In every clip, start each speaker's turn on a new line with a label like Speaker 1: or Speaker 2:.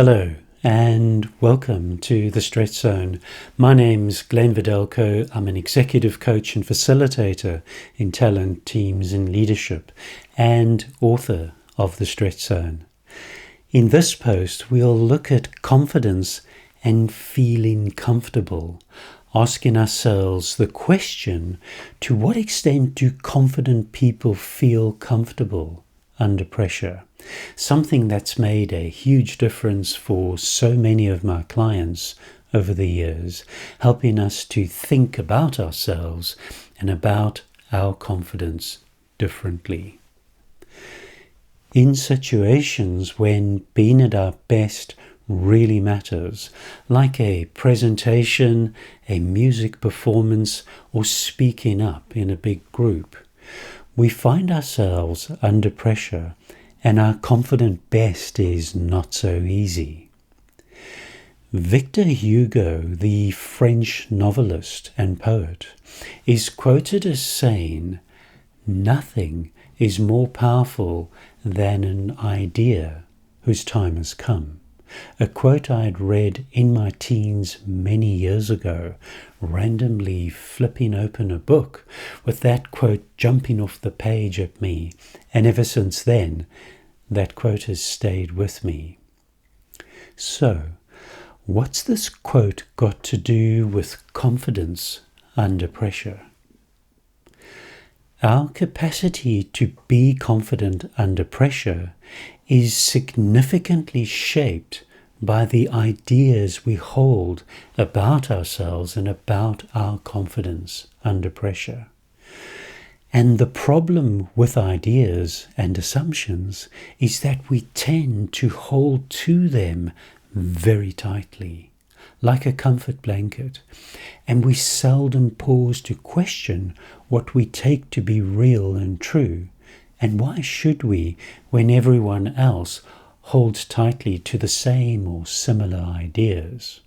Speaker 1: Hello and welcome to the Stretch Zone. My name's Glenn Videlko. I'm an executive coach and facilitator in talent, teams and leadership and author of the Stretch Zone. In this post, we'll look at confidence and feeling comfortable, asking ourselves the question, to what extent do confident people feel comfortable under pressure? Something that's made a huge difference for so many of my clients over the years, helping us to think about ourselves and about our confidence differently. In situations when being at our best really matters, like a presentation, a music performance, or speaking up in a big group, we find ourselves under pressure and our confident best is not so easy. Victor Hugo, the French novelist and poet, is quoted as saying, "Nothing is more powerful than an idea whose time has come." A quote I had read in my teens many years ago, randomly flipping open a book with that quote jumping off the page at me, and ever since then, that quote has stayed with me. So, what's this quote got to do with confidence under pressure? Our capacity to be confident under pressure is significantly shaped by the ideas we hold about ourselves and about our confidence under pressure. And the problem with ideas and assumptions is that we tend to hold to them very tightly, like a comfort blanket, and we seldom pause to question what we take to be real and true. And why should we when everyone else holds tightly to the same or similar ideas?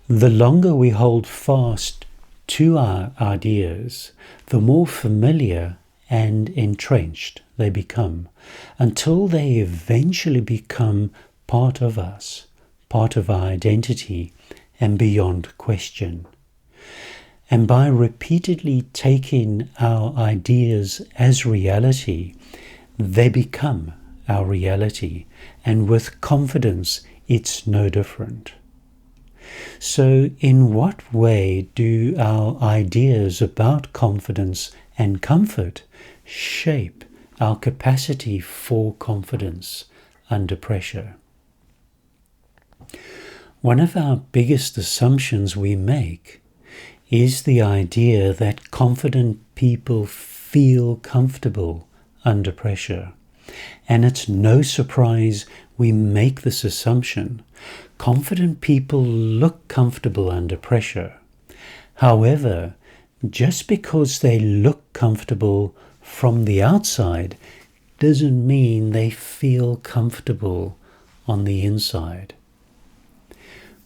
Speaker 1: The longer we hold fast to our ideas, the more familiar and entrenched they become, until they eventually become part of us, part of our identity, and beyond question. And by repeatedly taking our ideas as reality, they become our reality, and with confidence it's no different. So in what way do our ideas about confidence and comfort shape our capacity for confidence under pressure? One of our biggest assumptions we make is the idea that confident people feel comfortable under pressure. And it's no surprise we make this assumption. Confident people look comfortable under pressure. However, just because they look comfortable from the outside doesn't mean they feel comfortable on the inside.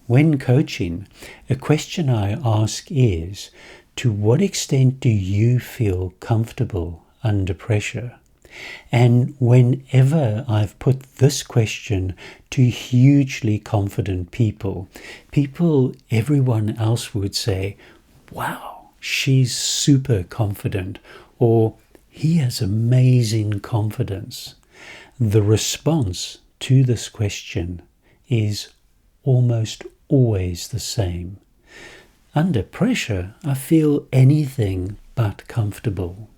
Speaker 1: When coaching, a question I ask is, to what extent do you feel comfortable under pressure? And whenever I've put this question to hugely confident people everyone else would say, "Wow, she's super confident," or "He has amazing confidence." The response to this question is almost always the same. Under pressure, I feel anything but comfortable.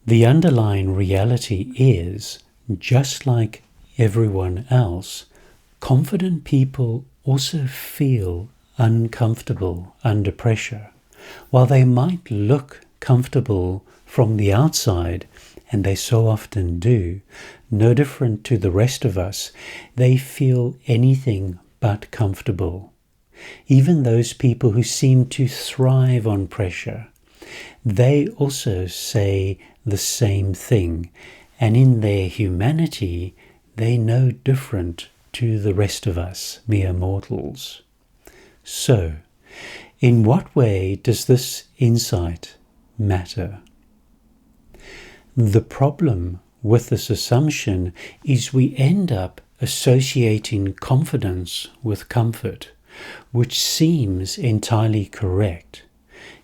Speaker 1: The underlying reality is, just like everyone else, confident people also feel uncomfortable under pressure. While they might look comfortable from the outside, and they so often do, no different to the rest of us, they feel anything but comfortable. Even those people who seem to thrive on pressure, they also say the same thing, and in their humanity, they no different to the rest of us, mere mortals. So, in what way does this insight matter? The problem with this assumption is we end up associating confidence with comfort, which seems entirely correct,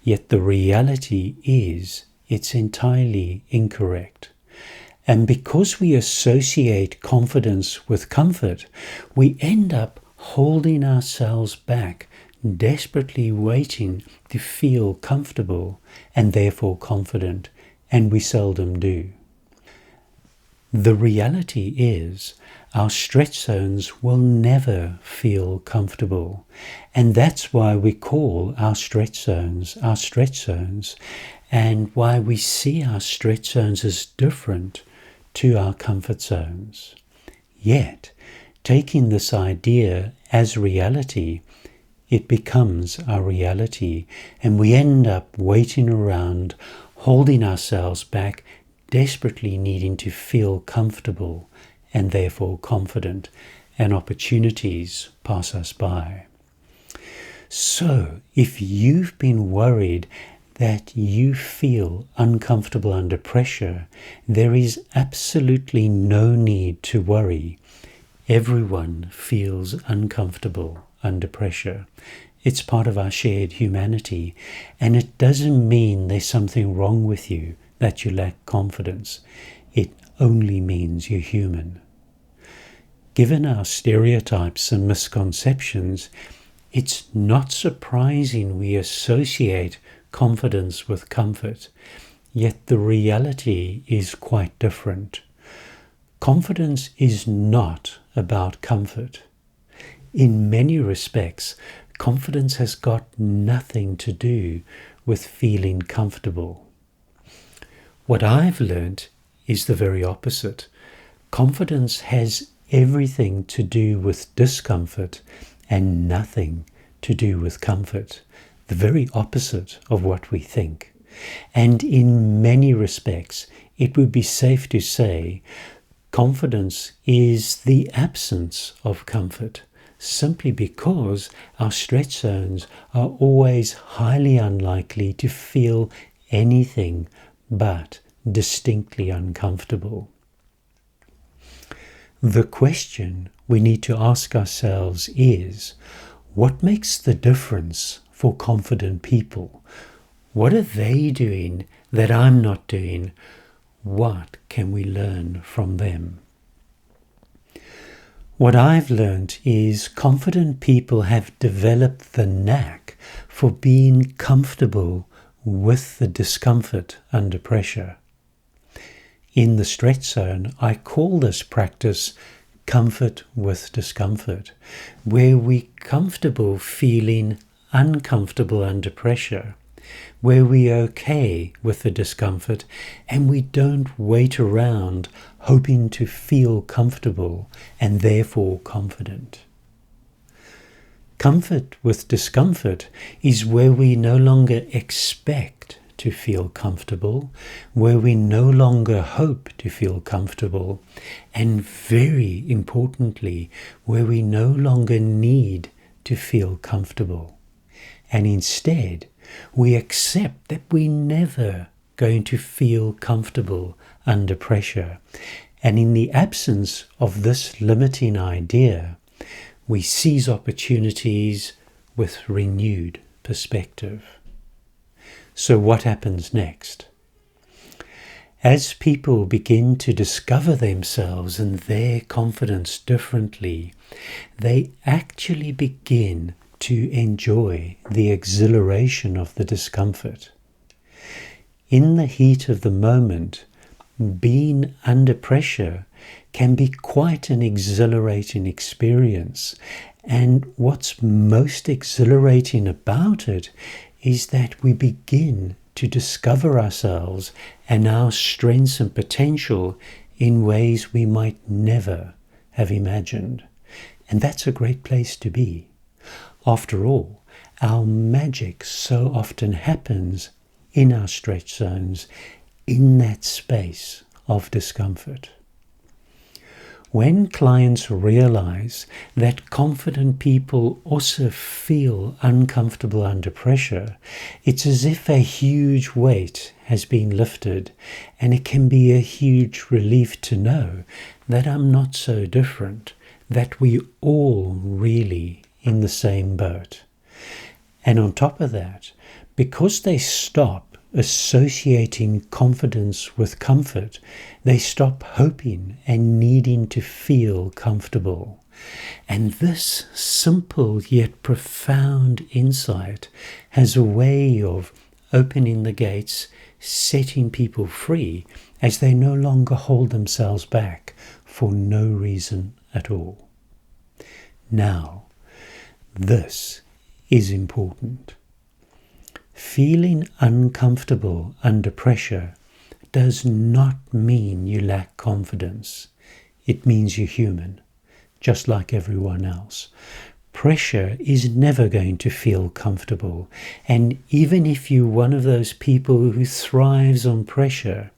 Speaker 1: yet the reality is it's entirely incorrect. And because we associate confidence with comfort, we end up holding ourselves back, desperately waiting to feel comfortable and therefore confident, and we seldom do. The reality is our stretch zones will never feel comfortable, and that's why we call our stretch zones, and why we see our stretch zones as different to our comfort zones. Yet, taking this idea as reality, it becomes our reality, and we end up waiting around, holding ourselves back, desperately needing to feel comfortable and therefore confident, and opportunities pass us by. So, if you've been worried that you feel uncomfortable under pressure, there is absolutely no need to worry. Everyone feels uncomfortable under pressure. It's part of our shared humanity, and it doesn't mean there's something wrong with you, that you lack confidence. It only means you're human. Given our stereotypes and misconceptions, it's not surprising we associate confidence with comfort, yet the reality is quite different. Confidence is not about comfort. In many respects, confidence has got nothing to do with feeling comfortable. What I've learned is the very opposite. Confidence has everything to do with discomfort and nothing to do with comfort. The very opposite of what we think. And in many respects, it would be safe to say confidence is the absence of comfort, simply because our stretch zones are always highly unlikely to feel anything but distinctly uncomfortable. The question we need to ask ourselves is, what makes the difference for confident people? What are they doing that I'm not doing? What can we learn from them? What I've learned is confident people have developed the knack for being comfortable with the discomfort under pressure. In the stretch zone, I call this practice comfort with discomfort, where we're comfortable feeling uncomfortable under pressure, where we're okay with the discomfort and we don't wait around hoping to feel comfortable and therefore confident. Comfort with discomfort is where we no longer expect to feel comfortable, where we no longer hope to feel comfortable, and very importantly, where we no longer need to feel comfortable. And instead, we accept that we're never going to feel comfortable under pressure. And in the absence of this limiting idea, we seize opportunities with renewed perspective. So what happens next? As people begin to discover themselves and their confidence differently, they actually begin to enjoy the exhilaration of the discomfort. In the heat of the moment, being under pressure can be quite an exhilarating experience. And what's most exhilarating about it is that we begin to discover ourselves and our strengths and potential in ways we might never have imagined. And that's a great place to be. After all, our magic so often happens in our stretch zones, in that space of discomfort. When clients realize that confident people also feel uncomfortable under pressure, it's as if a huge weight has been lifted, and it can be a huge relief to know that I'm not so different, that we're all really in the same boat. And on top of that, because they stop associating confidence with comfort, they stop hoping and needing to feel comfortable. And this simple yet profound insight has a way of opening the gates, setting people free as they no longer hold themselves back for no reason at all. Now, this is important. Feeling uncomfortable under pressure does not mean you lack confidence. It means you're human, just like everyone else. Pressure is never going to feel comfortable, and even if you're one of those people who thrives on pressure,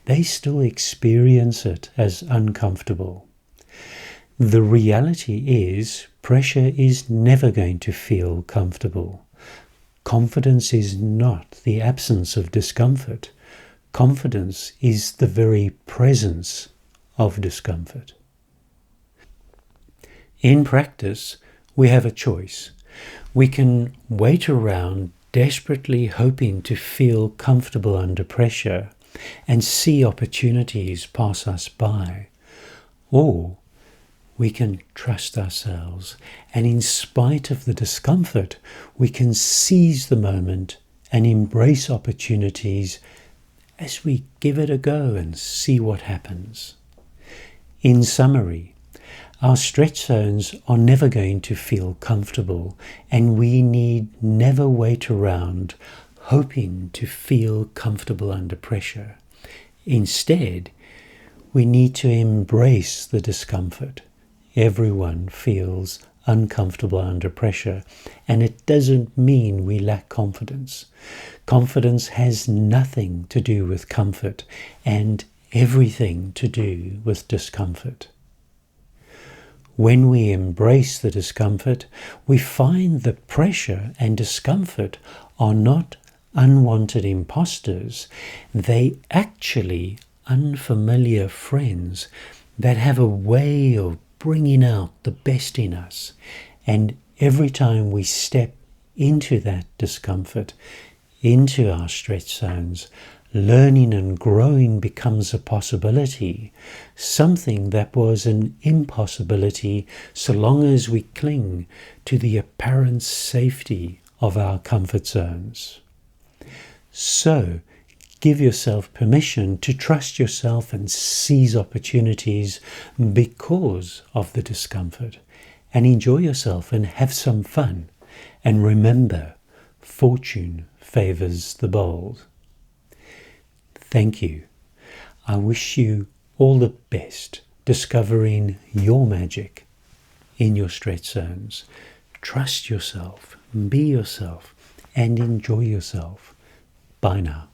Speaker 1: they still experience it as uncomfortable. The reality is, pressure is never going to feel comfortable. Confidence is not the absence of discomfort. Confidence is the very presence of discomfort. In practice, we have a choice. We can wait around desperately hoping to feel comfortable under pressure and see opportunities pass us by. Or we can trust ourselves, and in spite of the discomfort, we can seize the moment and embrace opportunities as we give it a go and see what happens. In summary, our stretch zones are never going to feel comfortable, and we need never wait around hoping to feel comfortable under pressure. Instead, we need to embrace the discomfort. Everyone feels uncomfortable under pressure, and it doesn't mean we lack confidence. Confidence has nothing to do with comfort and everything to do with discomfort. When we embrace the discomfort, we find that pressure and discomfort are not unwanted imposters. They actually unfamiliar friends that have a way of bringing out the best in us. And every time we step into that discomfort, into our stretch zones, learning and growing becomes a possibility, something that was an impossibility so long as we cling to the apparent safety of our comfort zones. So, give yourself permission to trust yourself and seize opportunities because of the discomfort, and enjoy yourself and have some fun. And remember, fortune favors the bold. Thank you. I wish you all the best discovering your magic in your stretch zones. Trust yourself, be yourself, and enjoy yourself. Bye now.